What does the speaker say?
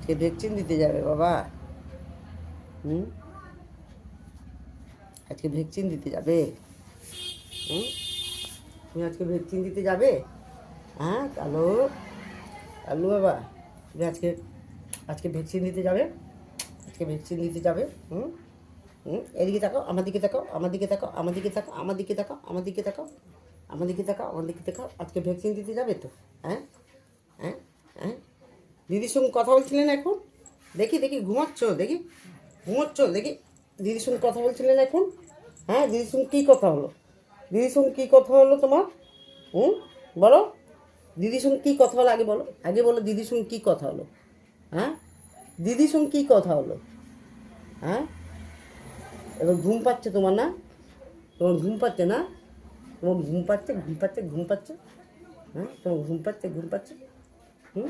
আজকে ভ্যাকসিন দিতে যাবে বাবা? হুম? আজকে ভ্যাকসিন দিতে যাবে? হুম? তুমি আজকে ভ্যাকসিন দিতে যাবে? হ্যাঁ কালো, কালু বাবা, তুমি আজকে আজকে ভ্যাকসিন দিতে যাবে? আজকে ভ্যাকসিন দিতে যাবে? হুম? হুম? এদিকে তাকাও, আমার দিকে তাকাও, আমার দিকে তাকাও, আমার দিকে তাকাও, আমার দিকে তাকাও, আমার দিকে তাকাও, আমার দিকে তাকাও, আমার দিকে তাকাও। আজকে ভ্যাকসিন দিতে যাবে তো? হ্যাঁ? হ্যাঁ? হ্যাঁ? দিদির সঙ্গে কথা বলছিলেন এখন? দেখি দেখি ঘুমাচ্ছ দেখি, ঘুমাচ্ছ দেখি। দিদির সঙ্গে কথা বলছিলেন এখন? হ্যাঁ, দিদির সঙ্গে কী কথা হলো? দিদির সঙ্গে কী কথা হলো তোমার? হুম? বলো, দিদির সঙ্গে কী কথা হলো আগে বলো, আগে বলো দিদির সঙ্গে কী কথা হলো? হ্যাঁ, দিদির সঙ্গে কী কথা হলো? হ্যাঁ, এবার ঘুম পাচ্ছে তোমার না? তোমার ঘুম পাচ্ছে না? তোমার ঘুম পাচ্ছে, ঘুম পাচ্ছে, ঘুম পাচ্ছে? হ্যাঁ, তোমার ঘুম পাচ্ছে, ঘুম পাচ্ছে? হুম?